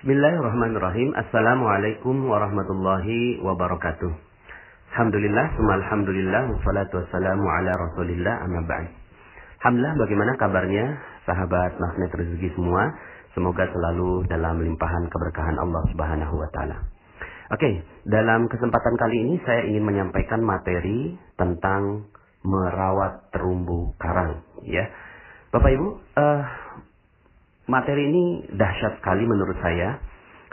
Bismillahirrahmanirrahim. Assalamualaikum warahmatullahi wabarakatuh. Alhamdulillah, alhamdulillah, wassalatu wassalamu ala rasulillah, amma ba'd. Alhamdulillah, bagaimana kabarnya sahabat magnet rezeki semua? Semoga selalu dalam limpahan keberkahan Allah Subhanahu wa taala. Oke, dalam kesempatan kali ini saya ingin menyampaikan materi tentang merawat terumbu karang, ya. Bapak Ibu, materi ini dahsyat sekali menurut saya,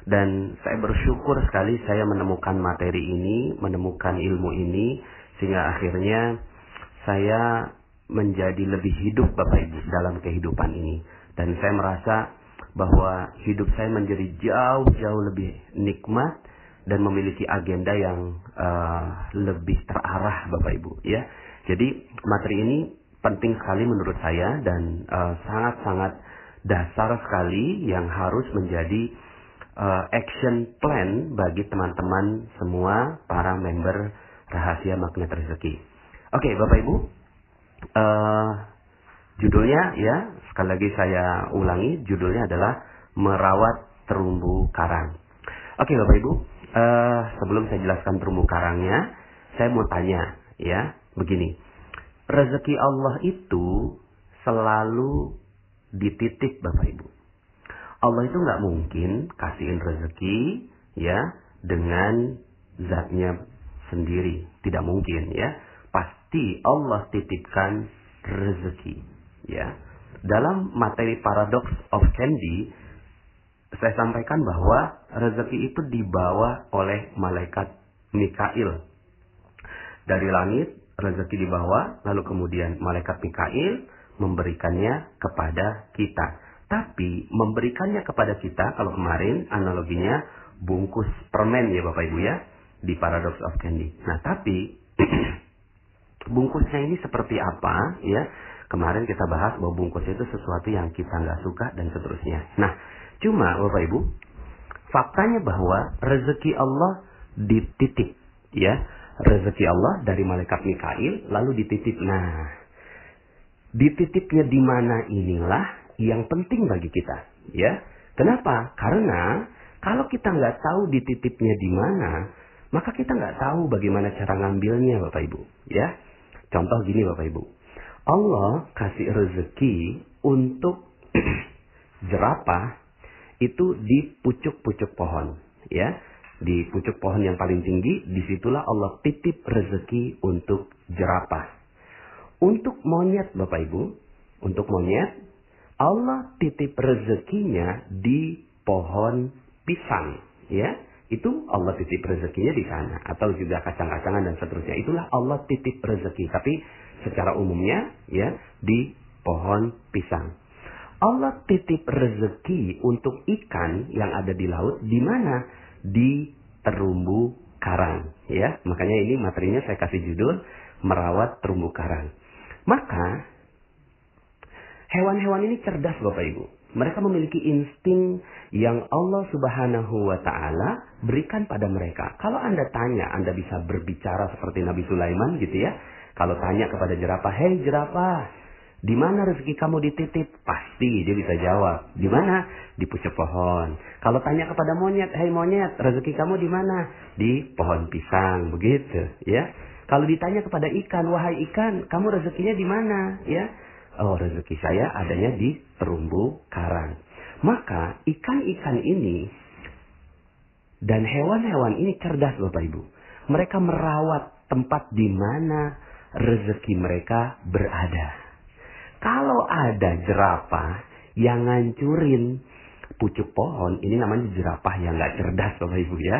dan saya bersyukur sekali saya menemukan materi ini, menemukan ilmu ini, sehingga akhirnya saya menjadi lebih hidup Bapak Ibu dalam kehidupan ini. Dan saya merasa bahwa hidup saya menjadi jauh-jauh lebih nikmat dan memiliki agenda yang lebih terarah Bapak Ibu, ya. Jadi materi ini penting sekali menurut saya dan sangat-sangat dasar sekali yang harus menjadi action plan bagi teman-teman semua para member Rahasia Magnet Rezeki. Oke, Bapak Ibu, judulnya ya, sekali lagi saya ulangi, judulnya adalah merawat terumbu karang. Oke Bapak Ibu, sebelum saya jelaskan terumbu karangnya, saya mau tanya ya, begini. Rezeki Allah itu selalu dititip Bapak Ibu. Allah itu nggak mungkin kasihin rezeki ya dengan zatnya sendiri, tidak mungkin ya. Pasti Allah titipkan rezeki ya. Dalam materi Paradox of Candy saya sampaikan bahwa rezeki itu dibawa oleh malaikat Mikail dari langit. Rezeki dibawa, lalu kemudian malaikat Mikail memberikannya kepada kita. Tapi memberikannya kepada kita, kalau kemarin analoginya bungkus permen ya Bapak Ibu ya, di Paradox of Candy. Nah tapi bungkusnya ini seperti apa ya? Kemarin kita bahas bahwa bungkus itu sesuatu yang kita nggak suka dan seterusnya. Nah cuma Bapak Ibu, faktanya bahwa rezeki Allah dititip ya. Rezeki Allah dari malaikat Mikail lalu dititip. Nah, dititipnya di mana inilah yang penting bagi kita, ya. Kenapa? Karena kalau kita nggak tahu dititipnya di mana, maka kita nggak tahu bagaimana cara ngambilnya, Bapak Ibu, ya. Contoh gini, Bapak Ibu, Allah kasih rezeki untuk jerapah itu di pucuk-pucuk pohon, ya. Di pucuk pohon yang paling tinggi, disitulah Allah titip rezeki untuk jerapah. Untuk monyet Bapak Ibu, untuk monyet, Allah titip rezekinya di pohon pisang. Ya, itu Allah titip rezekinya di sana. Atau juga kacang-kacangan dan seterusnya. Itulah Allah titip rezeki. Tapi secara umumnya, ya, di pohon pisang. Allah titip rezeki untuk ikan yang ada di laut, di mana? Di terumbu karang, ya. Makanya ini materinya saya kasih judul merawat terumbu karang. Maka hewan-hewan ini cerdas Bapak Ibu. Mereka memiliki insting yang Allah Subhanahu wa taala berikan pada mereka. Kalau Anda tanya, Anda bisa berbicara seperti Nabi Sulaiman gitu ya. Kalau tanya kepada jerapah, "Hei jerapah, di mana rezeki kamu dititip?" Pasti dia bisa jawab. Di mana? Di pucuk pohon. Kalau tanya kepada monyet, "Hei monyet, rezeki kamu di mana?" Di pohon pisang, begitu, ya. Kalau ditanya kepada ikan, "Wahai ikan, kamu rezekinya di mana?" Ya. "Oh, rezeki saya adanya di terumbu karang." Maka ikan-ikan ini dan hewan-hewan ini cerdas Bapak Ibu. Mereka merawat tempat di mana rezeki mereka berada. Kalau ada jerapah yang ngancurin pucuk pohon, ini namanya jerapah yang nggak cerdas Bapak Ibu ya.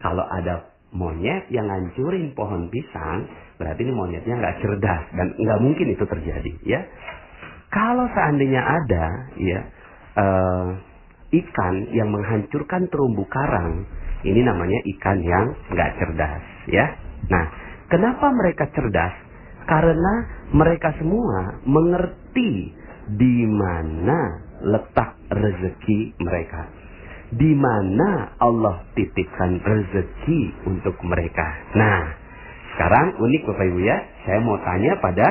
Kalau ada monyet yang ngancurin pohon pisang, berarti ini monyetnya nggak cerdas dan nggak mungkin itu terjadi ya. Kalau seandainya ada ya ikan yang menghancurkan terumbu karang, ini namanya ikan yang nggak cerdas ya. Nah, kenapa mereka cerdas? Karena mereka semua mengerti di mana letak rezeki mereka. Di mana Allah titipkan rezeki untuk mereka. Nah, sekarang unik Bapak Ibu ya. Saya mau tanya pada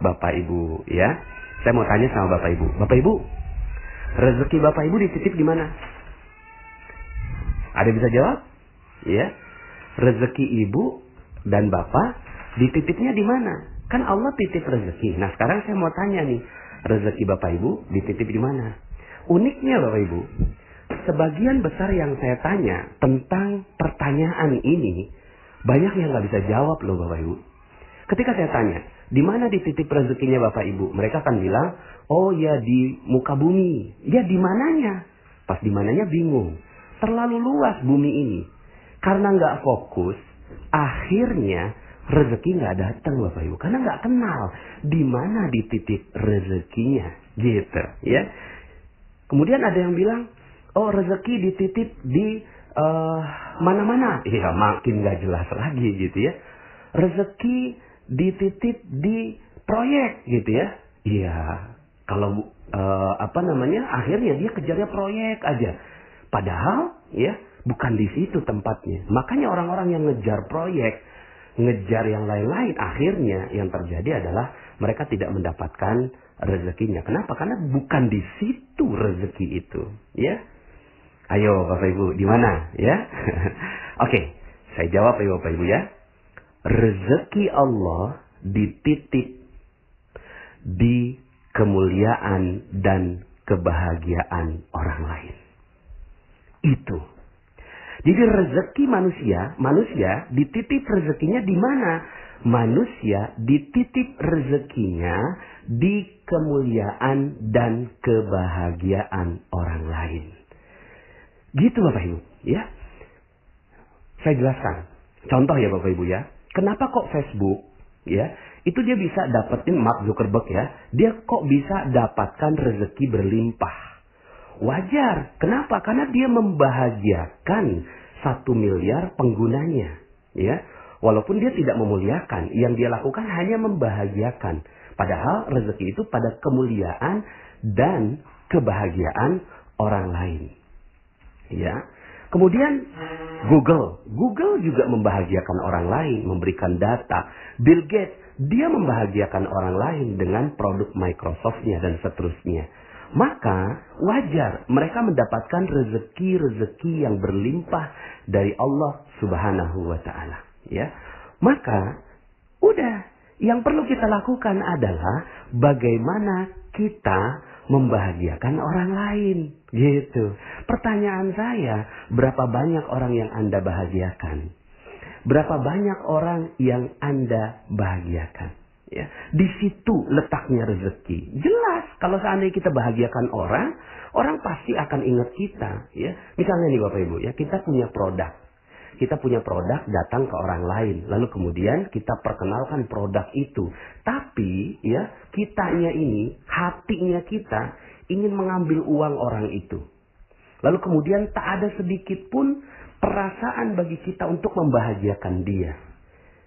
Bapak Ibu ya. Saya mau tanya sama Bapak Ibu. Bapak Ibu, rezeki Bapak Ibu dititip di mana? Ada yang bisa jawab? Ya. Rezeki ibu dan bapak dititipnya di mana? Kan Allah titip rezeki. Nah, sekarang saya mau tanya nih, rezeki bapak ibu dititip di mana? Uniknya bapak ibu, sebagian besar yang saya tanya tentang pertanyaan ini, banyak yang nggak bisa jawab loh bapak ibu. Ketika saya tanya, di mana dititip rezekinya bapak ibu? Mereka akan bilang, oh ya di muka bumi. Ya di mananya? Pas di mananya bingung. Terlalu luas bumi ini. Karena nggak fokus, akhirnya rezeki nggak datang bapak ibu. Karena nggak kenal di mana dititip rezekinya, gitu ya. Kemudian ada yang bilang, oh rezeki dititip di mana-mana. Iya makin nggak jelas lagi gitu ya. Rezeki dititip di proyek gitu ya. Iya, kalau akhirnya dia kejarnya proyek aja. Padahal ya bukan di situ tempatnya. Makanya orang-orang yang ngejar proyek, ngejar yang lain-lain, akhirnya yang terjadi adalah mereka tidak mendapatkan rezekinya. Kenapa? Karena bukan di situ rezeki itu, ya. Ayo Bapak Ibu, di mana? Ya. Oke, saya jawab ya Bapak Ibu ya. Rezeki Allah dititip di kemuliaan dan kebahagiaan orang lain. Itu. Jadi rezeki manusia dititip rezekinya di mana? Manusia dititip rezekinya di kemuliaan dan kebahagiaan orang lain. Gitu Bapak Ibu, ya. Saya jelaskan. Contoh ya Bapak Ibu ya. Kenapa kok Facebook, ya, itu dia bisa dapetin Mark Zuckerberg ya, dia kok bisa dapatkan rezeki berlimpah. Wajar. Kenapa? Karena dia membahagiakan 1 miliar penggunanya, ya. Walaupun dia tidak memuliakan, yang dia lakukan hanya membahagiakan. Padahal rezeki itu pada kemuliaan dan kebahagiaan orang lain. Ya. Kemudian Google juga membahagiakan orang lain, memberikan data. Bill Gates, dia membahagiakan orang lain dengan produk Microsoft-nya dan seterusnya. Maka wajar mereka mendapatkan rezeki-rezeki yang berlimpah dari Allah Subhanahu wa taala, ya. Maka udah, yang perlu kita lakukan adalah bagaimana kita membahagiakan orang lain, gitu. Pertanyaan saya, berapa banyak orang yang Anda bahagiakan? Berapa banyak orang yang Anda bahagiakan? Ya, di situ letaknya rezeki. Jelas, kalau seandainya kita bahagiakan orang, orang pasti akan ingat kita. Ya, misalnya nih Bapak Ibu, ya kita punya produk. Kita punya produk datang ke orang lain. Lalu kemudian kita perkenalkan produk itu. Tapi ya kitanya ini, hatinya kita ingin mengambil uang orang itu. Lalu kemudian tak ada sedikit pun perasaan bagi kita untuk membahagiakan dia.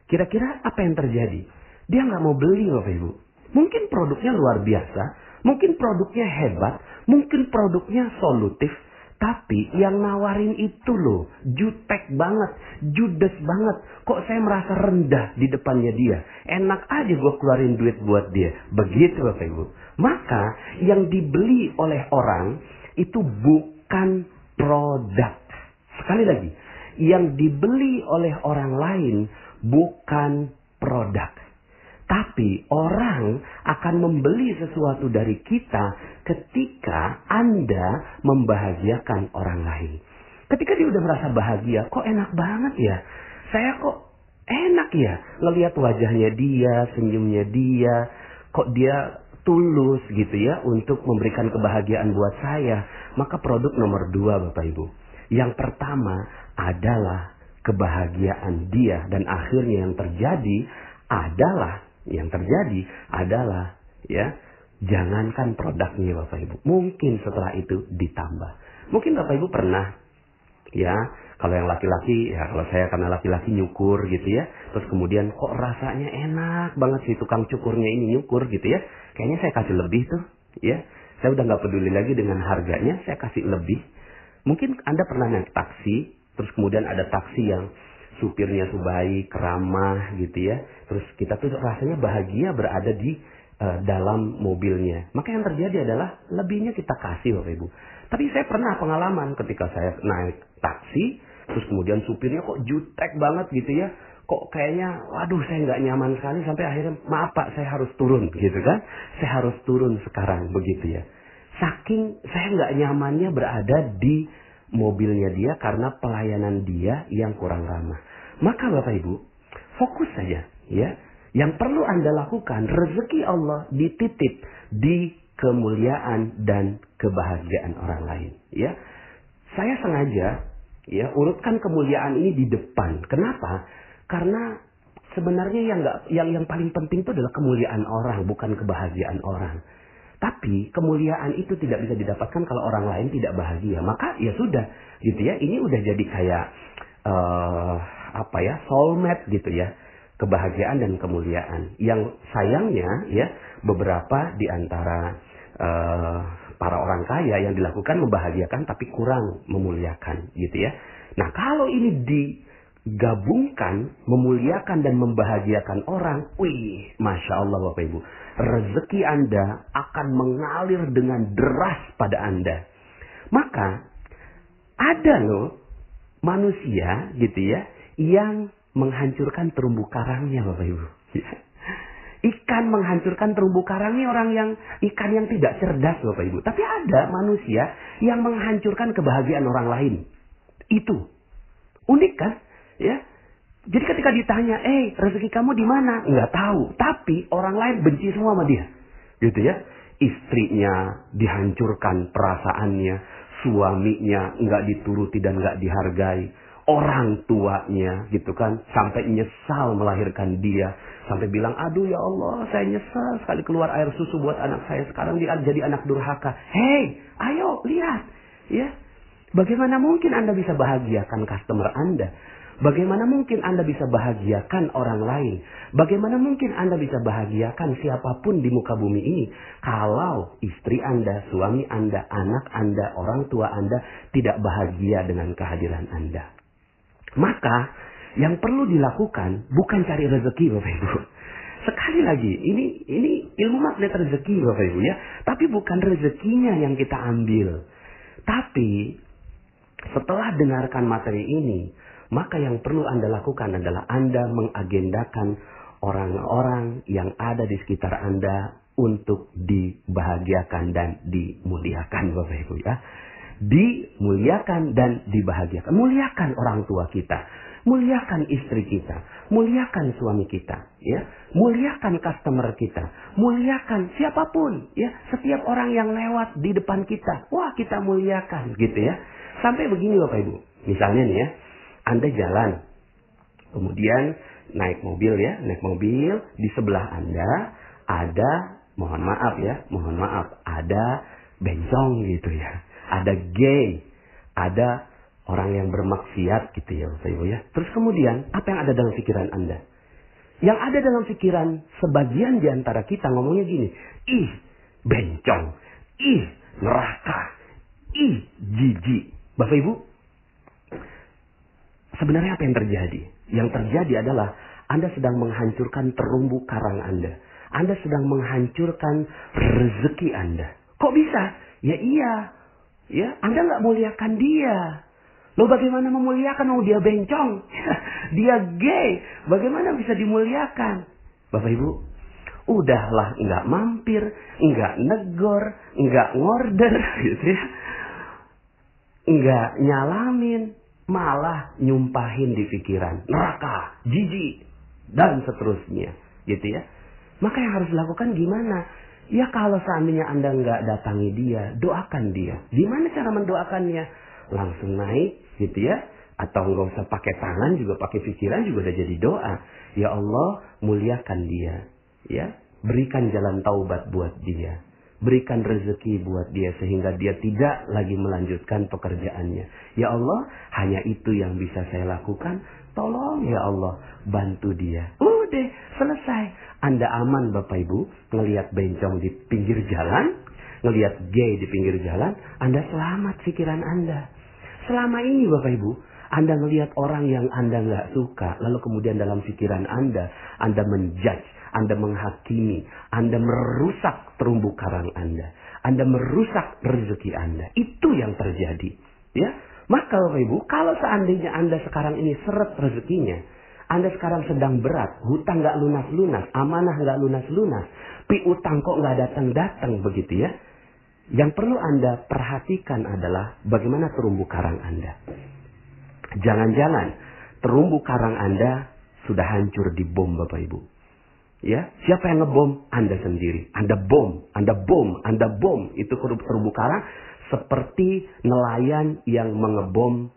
Kira-kira apa yang terjadi? Dia nggak mau beli Bapak Ibu. Mungkin produknya luar biasa. Mungkin produknya hebat. Mungkin produknya solutif. Tapi yang nawarin itu loh, jutek banget, judes banget. Kok saya merasa rendah di depannya dia. Enak aja gue keluarin duit buat dia. Begitu Bapak Ibu. Maka yang dibeli oleh orang itu bukan produk. Sekali lagi, yang dibeli oleh orang lain bukan produk. Tapi orang akan membeli sesuatu dari kita ketika Anda membahagiakan orang lain. Ketika dia udah merasa bahagia, kok enak banget ya. Saya kok enak ya ngelihat wajahnya dia, senyumnya dia. Kok dia tulus gitu ya untuk memberikan kebahagiaan buat saya. Maka produk nomor 2 Bapak Ibu. Yang pertama adalah kebahagiaan dia. Dan akhirnya yang terjadi adalah ya, jangankan produknya Bapak Ibu. Mungkin setelah itu ditambah. Mungkin Bapak Ibu pernah ya, kalau yang laki-laki ya, kalau saya karena laki-laki nyukur gitu ya. Terus kemudian kok rasanya enak banget si tukang cukurnya ini nyukur gitu ya. Kayaknya saya kasih lebih tuh ya. Saya udah gak peduli lagi dengan harganya, saya kasih lebih. Mungkin Anda pernah naik taksi, terus kemudian ada taksi yang supirnya tuh baik, ramah gitu ya. Terus kita tuh rasanya bahagia berada di dalam mobilnya. Maka yang terjadi adalah lebihnya kita kasih Bapak Ibu. Tapi saya pernah pengalaman ketika saya naik taksi, terus kemudian supirnya kok jutek banget gitu ya. Kok kayaknya, waduh saya nggak nyaman sekali sampai akhirnya, maaf Pak, saya harus turun gitu kan. Saya harus turun sekarang begitu ya. Saking saya nggak nyamannya berada di mobilnya dia karena pelayanan dia yang kurang ramah. Maka Bapak Ibu, fokus saja ya. Yang perlu Anda lakukan, rezeki Allah dititip di kemuliaan dan kebahagiaan orang lain ya. Saya sengaja ya urutkan kemuliaan ini di depan. Kenapa? Karena sebenarnya yang paling penting itu adalah kemuliaan orang, bukan kebahagiaan orang. Tapi kemuliaan itu tidak bisa didapatkan kalau orang lain tidak bahagia. Maka ya sudah gitu ya. Ini udah jadi kayak soulmate gitu ya. Kebahagiaan dan kemuliaan. Yang sayangnya ya beberapa di antara para orang kaya yang dilakukan membahagiakan tapi kurang memuliakan gitu ya. Nah, kalau ini digabungkan memuliakan dan membahagiakan orang, wih, Masya Allah Bapak Ibu, rezeki Anda akan mengalir dengan deras pada Anda. Maka ada loh manusia gitu ya yang menghancurkan terumbu karangnya Bapak Ibu. Ikan menghancurkan terumbu karangnya ikan yang tidak cerdas Bapak Ibu. Tapi ada manusia yang menghancurkan kebahagiaan orang lain. Itu unik kan? Ya. Jadi ketika ditanya, rezeki kamu di mana? Nggak tahu. Tapi orang lain benci semua sama dia. Gitu ya. Istrinya dihancurkan perasaannya. Suaminya nggak dituruti dan nggak dihargai. Orang tuanya gitu kan. Sampai nyesal melahirkan dia. Sampai bilang, aduh ya Allah, saya nyesal sekali keluar air susu buat anak saya. Sekarang dia jadi anak durhaka. Hei, ayo lihat. Ya. Bagaimana mungkin Anda bisa bahagiakan customer Anda? Bagaimana mungkin Anda bisa bahagiakan orang lain? Bagaimana mungkin Anda bisa bahagiakan siapapun di muka bumi ini? Kalau istri Anda, suami Anda, anak Anda, orang tua Anda tidak bahagia dengan kehadiran Anda. Maka yang perlu dilakukan bukan cari rezeki Bapak Ibu. Sekali lagi, ini ilmu magnet rezeki Bapak Ibu ya. Tapi bukan rezekinya yang kita ambil. Tapi setelah dengarkan materi ini, maka yang perlu Anda lakukan adalah Anda mengagendakan orang-orang yang ada di sekitar Anda untuk dibahagiakan dan dimuliakan Bapak Ibu ya. Dimuliakan dan dibahagiakan. Muliakan orang tua kita. Muliakan istri kita. Muliakan suami kita. Ya. Muliakan customer kita. Muliakan siapapun. Ya. Setiap orang yang lewat di depan kita. Wah, kita muliakan gitu ya. Sampai begini Bapak Ibu. Misalnya nih ya. Anda jalan. Kemudian naik mobil ya. Naik mobil. Di sebelah Anda ada, mohon maaf. Ada bencong gitu ya. Ada gay. Ada orang yang bermaksiat gitu ya Bapak Ibu ya. Terus kemudian apa yang ada dalam pikiran Anda? Yang ada dalam pikiran sebagian di antara kita ngomongnya gini. Ih, bencong. Ih, neraka. Ih, jijik. Bapak Ibu, sebenarnya apa yang terjadi? Yang terjadi adalah Anda sedang menghancurkan terumbu karang Anda. Anda sedang menghancurkan rezeki Anda. Kok bisa? Ya iya. Ya, Anda nggak muliakan dia. Loh bagaimana memuliakan? Oh dia bencong. Dia gay. Bagaimana bisa dimuliakan? Bapak Ibu, udahlah nggak mampir, nggak negor, nggak ngorder gitu ya. Nggak nyalamin, malah nyumpahin di pikiran. Neraka, jijik, dan seterusnya. Gitu ya. Maka yang harus dilakukan gimana? Ya kalau seandainya Anda nggak datangi dia, doakan dia. Gimana cara mendoakannya? Langsung naik gitu ya. Atau nggak usah pakai tangan, juga pakai pikiran juga udah jadi doa. Ya Allah, muliakan dia. Ya, berikan jalan taubat buat dia. Berikan rezeki buat dia sehingga dia tidak lagi melanjutkan pekerjaannya. Ya Allah, hanya itu yang bisa saya lakukan. Tolong ya Allah, bantu dia. Udah, selesai. Anda aman Bapak Ibu, ngelihat bencong di pinggir jalan, ngelihat gay di pinggir jalan, Anda selamat pikiran Anda. Selama ini Bapak Ibu, Anda ngelihat orang yang Anda nggak suka, lalu kemudian dalam pikiran Anda menjudge, Anda menghakimi, Anda merusak terumbu karang Anda. Anda merusak rezeki Anda. Itu yang terjadi. Ya, maka Bapak Ibu, kalau seandainya Anda sekarang ini seret rezekinya, Anda sekarang sedang berat, hutang nggak lunas-lunas, amanah nggak lunas-lunas, piutang kok nggak datang-datang begitu ya. Yang perlu Anda perhatikan adalah bagaimana terumbu karang Anda. Jangan-jangan terumbu karang Anda sudah hancur di bom Bapak Ibu. Ya, siapa yang ngebom? Anda sendiri. Anda bom. Itu terumbu karang seperti nelayan yang mengebom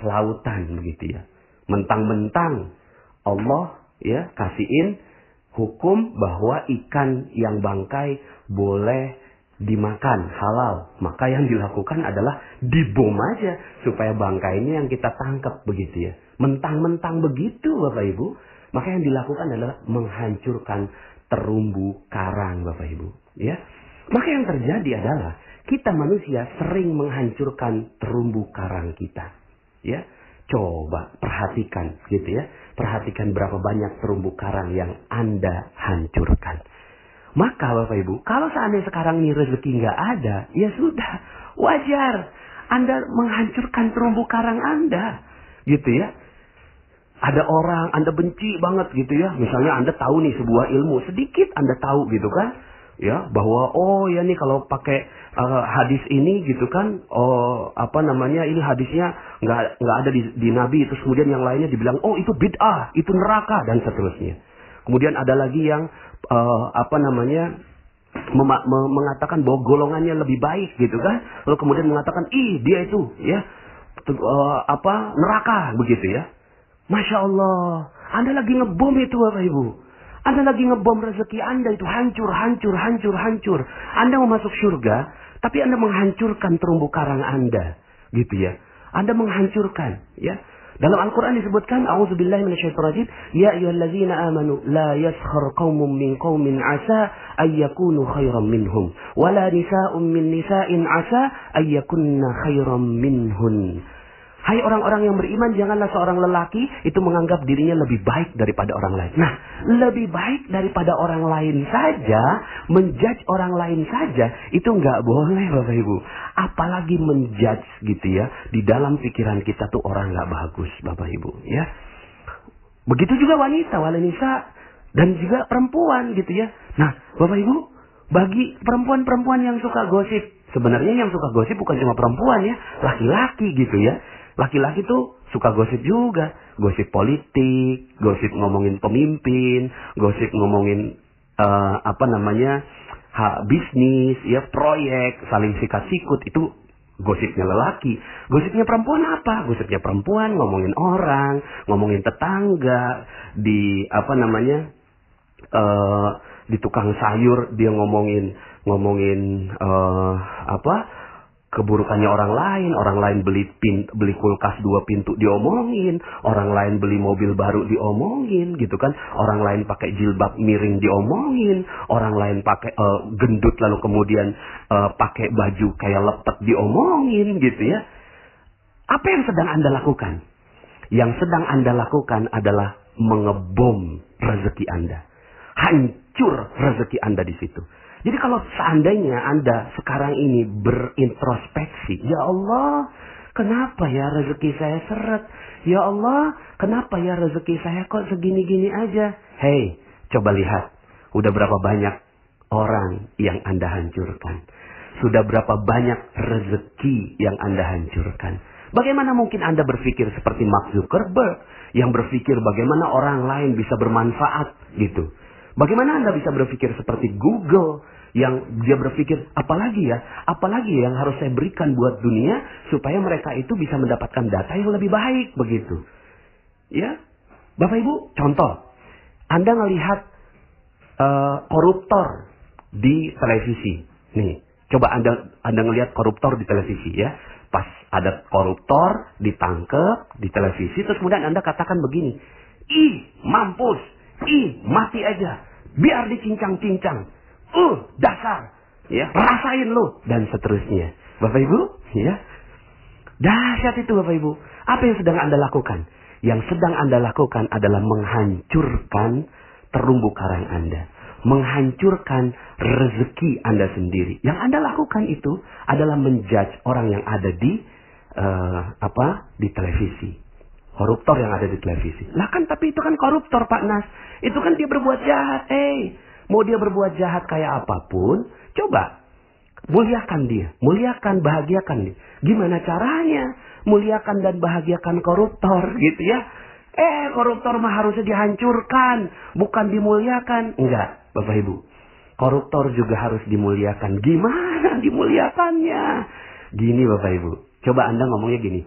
lautan begitu ya. Mentang-mentang Allah ya kasihin hukum bahwa ikan yang bangkai boleh dimakan halal. Maka yang dilakukan adalah dibom aja supaya bangkainya yang kita tangkap begitu ya. Mentang-mentang begitu Bapak Ibu, maka yang dilakukan adalah menghancurkan terumbu karang Bapak Ibu ya. Maka yang terjadi adalah kita manusia sering menghancurkan terumbu karang kita. Ya, coba perhatikan gitu ya. Perhatikan berapa banyak terumbu karang yang Anda hancurkan. Maka Bapak Ibu, kalau seandainya sekarang ini rezeki nggak ada, ya sudah, wajar Anda menghancurkan terumbu karang Anda. Gitu ya. Ada orang Anda benci banget gitu ya. Misalnya Anda tahu nih sebuah ilmu, sedikit Anda tahu gitu kan. Ya, bahwa ya nih kalau pakai hadis ini gitu kan, ini hadisnya nggak ada di Nabi, terus kemudian yang lainnya dibilang itu bid'ah, itu neraka dan seterusnya. Kemudian ada lagi yang mengatakan bahwa golongannya lebih baik gitu kan, lalu kemudian mengatakan dia itu ya neraka begitu ya. Masya Allah, Anda lagi ngebom itu Bapak Ibu. Anda lagi ngebom rezeki Anda itu hancur. Anda mau masuk surga, tapi Anda menghancurkan terumbu karang Anda. Gitu ya. Anda menghancurkan. Ya. Dalam Al-Quran disebutkan, A'udzubillahi minasyaitonirrajim, Ya ayyuhallazina amanu, la yaskhar qaumun min qaumin asa ayyakunu khairan minhum. Wala nisa'un min nisa'in asa ayyakunna khairan minhun. Hai orang-orang yang beriman, janganlah seorang lelaki itu menganggap dirinya lebih baik daripada orang lain. Nah, lebih baik daripada orang lain saja, menjudge orang lain saja, itu nggak boleh Bapak Ibu. Apalagi menjudge gitu ya, di dalam pikiran kita tuh orang nggak bagus Bapak Ibu ya. Begitu juga wanita dan juga perempuan gitu ya. Nah, Bapak Ibu, bagi perempuan-perempuan yang suka gosip, sebenarnya yang suka gosip bukan cuma perempuan ya, laki-laki gitu ya. Laki-laki tuh suka gosip juga. Gosip politik, gosip ngomongin pemimpin, gosip ngomongin bisnis, ya proyek, saling sikat-sikut, itu gosipnya lelaki. Gosipnya perempuan apa? Gosipnya perempuan ngomongin orang, ngomongin tetangga, di tukang sayur dia ngomongin keburukannya orang lain beli kulkas 2 pintu diomongin, orang lain beli mobil baru diomongin gitu kan, orang lain pakai jilbab miring diomongin, orang lain pakai gendut lalu kemudian pakai baju kayak lepet diomongin gitu ya. Apa yang sedang Anda lakukan? Yang sedang Anda lakukan adalah mengebom rezeki Anda. Hancur rezeki Anda di situ. Jadi kalau seandainya Anda sekarang ini berintrospeksi, ya Allah, kenapa ya rezeki saya seret? Ya Allah, kenapa ya rezeki saya kok segini-gini aja? Hei, coba lihat, udah berapa banyak orang yang Anda hancurkan? Sudah berapa banyak rezeki yang Anda hancurkan? Bagaimana mungkin Anda berpikir seperti Mark Zuckerberg yang berpikir bagaimana orang lain bisa bermanfaat gitu? Bagaimana Anda bisa berpikir seperti Google yang dia berpikir apalagi yang harus saya berikan buat dunia supaya mereka itu bisa mendapatkan data yang lebih baik begitu. Ya, Bapak Ibu, contoh, Anda ngelihat koruptor di televisi. Nih, coba Anda ngelihat koruptor di televisi ya. Pas ada koruptor ditangkap di televisi, terus kemudian Anda katakan begini, mampus, mati aja. Biar dicincang-cincang. Dasar. Ya, rasain lu. Dan seterusnya. Bapak Ibu, ya. Dahsyat itu Bapak Ibu. Apa yang sedang Anda lakukan? Yang sedang Anda lakukan adalah menghancurkan terumbu karang Anda. menghancurkan rezeki Anda sendiri. Yang Anda lakukan itu adalah menjudge orang yang ada di di televisi. Koruptor yang ada di televisi. Lah kan tapi itu kan koruptor Pak Nas. Itu kan dia berbuat jahat. Mau dia berbuat jahat kayak apapun, coba muliakan dia, muliakan, bahagiakan dia. Gimana caranya muliakan dan bahagiakan koruptor gitu ya? Koruptor mah harusnya dihancurkan, bukan dimuliakan. Enggak, Bapak Ibu. Koruptor juga harus dimuliakan. Gimana dimuliakannya? Gini Bapak Ibu. Coba Anda ngomongnya gini.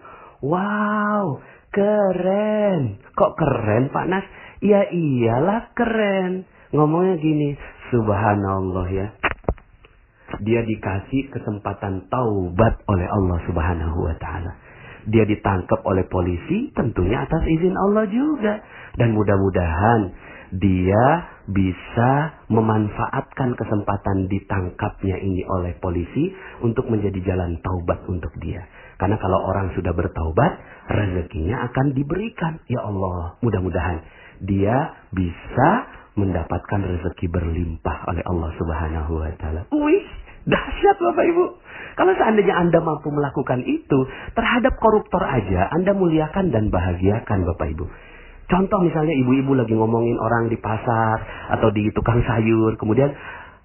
Wow, keren. Kok keren Pak Nas? Ya iyalah keren. Ngomongnya gini. Subhanallah ya. Dia dikasih kesempatan taubat oleh Allah Subhanahu wa ta'ala. Dia ditangkap oleh polisi tentunya atas izin Allah juga. Dan mudah-mudahan dia bisa memanfaatkan kesempatan ditangkapnya ini oleh polisi untuk menjadi jalan taubat untuk dia. Karena kalau orang sudah bertaubat, rezekinya akan diberikan. Ya Allah, mudah-mudahan dia bisa mendapatkan rezeki berlimpah oleh Allah Subhanahu wa ta'ala. Wih, dahsyat Bapak Ibu. Kalau seandainya Anda mampu melakukan itu, terhadap koruptor aja Anda muliakan dan bahagiakan Bapak Ibu. Contoh misalnya ibu-ibu lagi ngomongin orang di pasar atau di tukang sayur. Kemudian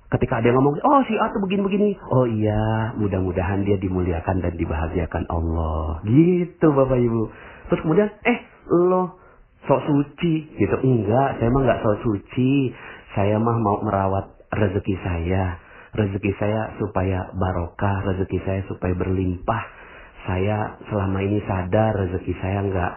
ketika ada yang ngomong, oh si A tuh begini-begini. Oh iya, mudah-mudahan dia dimuliakan dan dibahagiakan Allah. Gitu Bapak Ibu. Terus kemudian, lo sok suci gitu. Enggak, saya mah enggak sok suci. Saya mah mau merawat rezeki saya. Rezeki saya supaya barokah, rezeki saya supaya berlimpah. Saya selama ini sadar rezeki saya enggak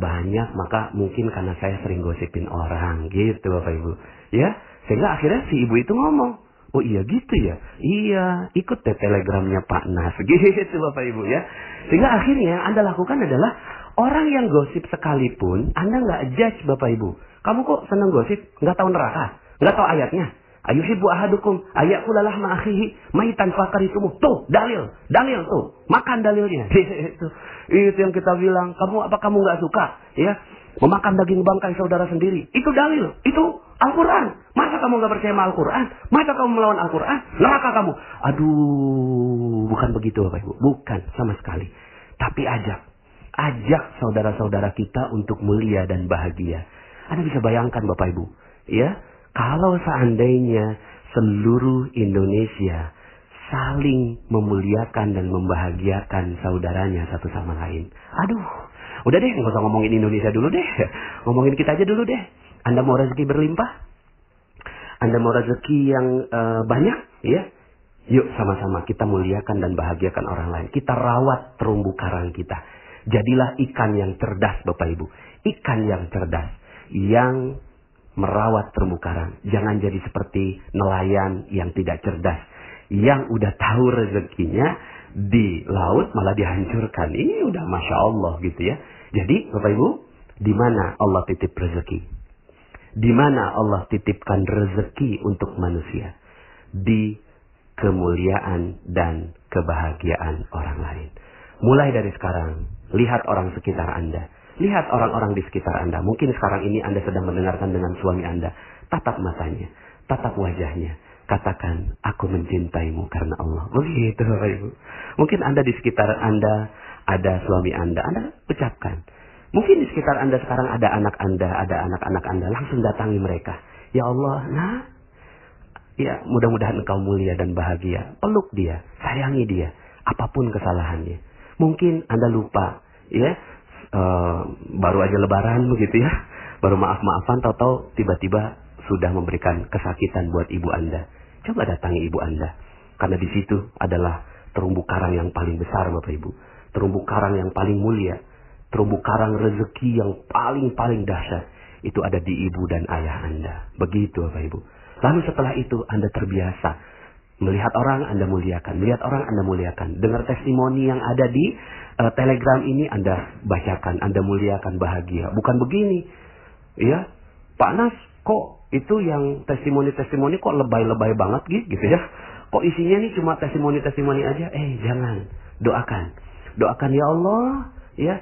banyak, maka mungkin karena saya sering gosipin orang gitu Bapak Ibu. Ya, sehingga akhirnya si ibu itu ngomong, oh iya gitu ya? Iya, ikut deh telegramnya Pak Nas. Gitu Bapak Ibu ya. Sehingga akhirnya yang Anda lakukan adalah orang yang gosip sekalipun Anda nggak judge Bapak Ibu. Kamu kok seneng gosip? Nggak tahu neraka? Nggak tahu ayatnya? Ayuhibbu ahadukum ayakula lahma akhihi maitan fakaritumu. Tuh, dalil tuh. Makan dalilnya. Itu yang kita bilang, kamu nggak suka ya memakan daging bangkai saudara sendiri? Itu dalil, itu Al-Quran. Masa kamu nggak percaya sama Al-Quran? Masa kamu melawan Al-Quran? Neraka kamu. Aduh, bukan begitu Bapak Ibu. Bukan sama sekali. Tapi ajak saudara-saudara kita untuk mulia dan bahagia. Anda bisa bayangkan Bapak Ibu, ya, kalau seandainya seluruh Indonesia saling memuliakan dan membahagiakan saudaranya satu sama lain. Aduh, udah deh, nggak usah ngomongin Indonesia dulu deh. Ngomongin kita aja dulu deh. Anda mau rezeki berlimpah? Anda mau rezeki yang banyak? Ya, yuk sama-sama kita muliakan dan bahagiakan orang lain. Kita rawat terumbu karang kita. Jadilah ikan yang cerdas Bapak Ibu. Ikan yang cerdas. Yang merawat terumbu karang. Jangan jadi seperti nelayan yang tidak cerdas. Yang udah tahu rezekinya di laut malah dihancurkan. Ini udah Masya Allah gitu ya. Jadi Bapak Ibu, di mana Allah titip rezeki? Di mana Allah titipkan rezeki untuk manusia? Di kemuliaan dan kebahagiaan orang lain. Mulai dari sekarang, lihat orang sekitar Anda. Lihat orang-orang di sekitar Anda. Mungkin sekarang ini Anda sedang mendengarkan dengan suami Anda. Tatap matanya, tatap wajahnya. Katakan, aku mencintaimu karena Allah. Begitu Bapak Ibu. Mungkin Anda di sekitar Anda ada suami Anda ucapkan. Mungkin di sekitar Anda sekarang ada anak Anda, ada anak-anak Anda. Langsung datangi mereka. Ya Allah, ya mudah-mudahan engkau mulia dan bahagia. Peluk dia, sayangi dia. Apapun kesalahannya. Mungkin Anda lupa, ya. Baru aja lebaran begitu ya. Baru maaf-maafan, tahu-tahu tiba-tiba sudah memberikan kesakitan buat ibu Anda. Coba datangi ibu Anda. Karena di situ adalah terumbu karang yang paling besar Bapak Ibu. Terumbu karang yang paling mulia. Terumbu karang rezeki yang paling dahsyat. Itu ada di ibu dan ayah Anda. Begitu Bapak Ibu. Lalu setelah itu Anda terbiasa. Melihat orang Anda muliakan. Melihat orang Anda muliakan. Dengar testimoni yang ada di Telegram ini Anda bacakan. Anda muliakan, bahagia. Bukan begini. Ya, Pak Nas, kok itu yang testimoni-testimoni kok lebay-lebay banget gitu ya. Kok isinya nih cuma testimoni-testimoni aja. Jangan. Doakan ya Allah. Ya,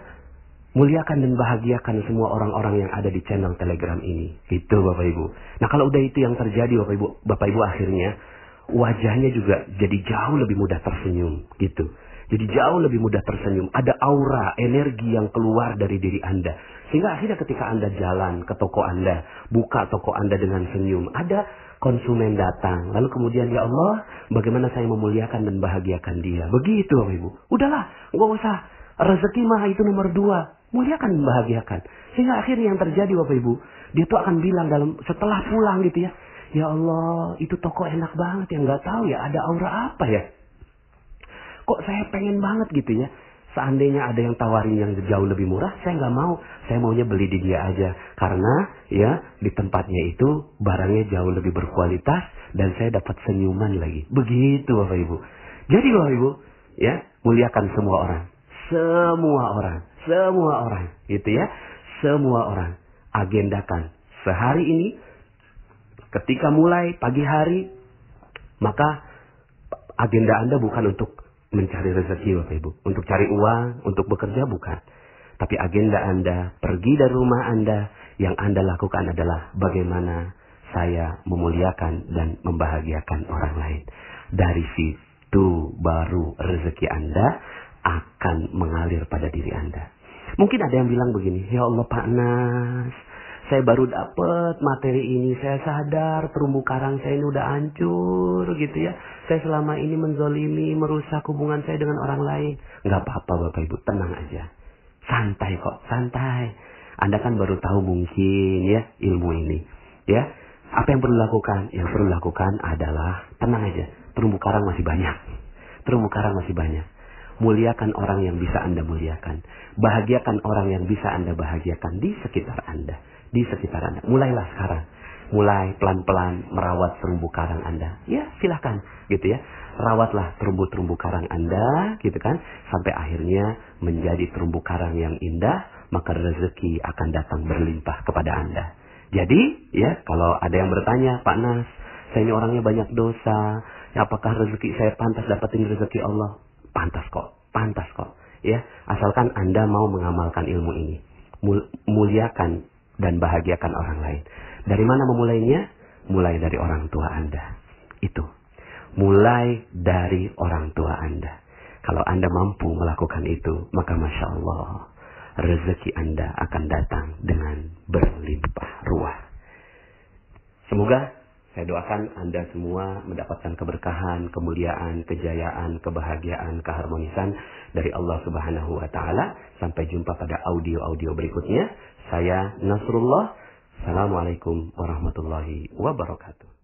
Muliakan dan bahagiakan semua orang-orang yang ada di channel Telegram ini. Itu Bapak Ibu. Nah kalau udah itu yang terjadi Bapak Ibu akhirnya wajahnya juga jadi jauh lebih mudah tersenyum gitu. Jadi jauh lebih mudah tersenyum. Ada aura, energi yang keluar dari diri Anda. Sehingga akhirnya ketika Anda jalan ke toko Anda, buka toko Anda dengan senyum, ada konsumen datang. Lalu kemudian, ya Allah, bagaimana saya memuliakan dan bahagiakan dia. Begitu Bapak Ibu. Udahlah, nggak usah. Rezeki mah itu nomor 2. Muliakan dan bahagiakan. Sehingga akhirnya yang terjadi Bapak Ibu, dia tuh akan bilang setelah pulang gitu ya. Ya Allah, itu toko enak banget ya. Nggak tahu ya, ada aura apa ya. Kok saya pengen banget gitu ya. Seandainya ada yang tawarin yang jauh lebih murah, saya nggak mau. Saya maunya beli di dia aja. Karena ya di tempatnya itu barangnya jauh lebih berkualitas dan saya dapat senyuman lagi. Begitu Bapak Ibu. Jadi Bapak Ibu, ya muliakan semua orang. Semua orang gitu ya. Semua orang. Agendakan sehari ini ketika mulai pagi hari, maka agenda Anda bukan untuk mencari rezeki Bapak Ibu. Untuk cari uang, untuk bekerja bukan. Tapi agenda Anda, pergi dari rumah Anda, yang Anda lakukan adalah bagaimana saya memuliakan dan membahagiakan orang lain. Dari situ baru rezeki Anda akan mengalir pada diri Anda. Mungkin ada yang bilang begini, ya Allah Pak Nas, saya baru dapat materi ini, saya sadar terumbu karang saya ini udah hancur gitu ya. Saya selama ini menzolimi, merusak hubungan saya dengan orang lain. Nggak apa-apa Bapak Ibu, tenang aja. Santai kok, santai. Anda kan baru tahu mungkin ya ilmu ini. Ya, apa yang perlu dilakukan? Yang perlu dilakukan adalah tenang aja. Terumbu karang masih banyak. Terumbu karang masih banyak. Muliakan orang yang bisa Anda muliakan. Bahagiakan orang yang bisa Anda bahagiakan di sekitar Anda. Di sekitar Anda. Mulailah sekarang. Mulai pelan-pelan merawat terumbu karang Anda. Ya silahkan gitu ya. Rawatlah terumbu-terumbu karang Anda gitu kan. Sampai akhirnya menjadi terumbu karang yang indah. Maka rezeki akan datang berlimpah kepada Anda. Jadi ya kalau ada yang bertanya, Pak Nas, saya ini orangnya banyak dosa. Ya, apakah rezeki saya pantas dapetin rezeki Allah? Pantas kok. Pantas kok. Ya, asalkan Anda mau mengamalkan ilmu ini. Muliakan dan bahagiakan orang lain. Dari mana memulainya? Mulai dari orang tua Anda. Itu. Mulai dari orang tua Anda. Kalau Anda mampu melakukan itu, maka Masya Allah, rezeki Anda akan datang dengan berlimpah ruah. Semoga saya doakan Anda semua mendapatkan keberkahan, kemuliaan, kejayaan, kebahagiaan, keharmonisan dari Allah Subhanahu wa Ta'ala. Sampai jumpa pada audio-audio berikutnya. Saya Nasrullah. Assalamualaikum warahmatullahi wabarakatuh.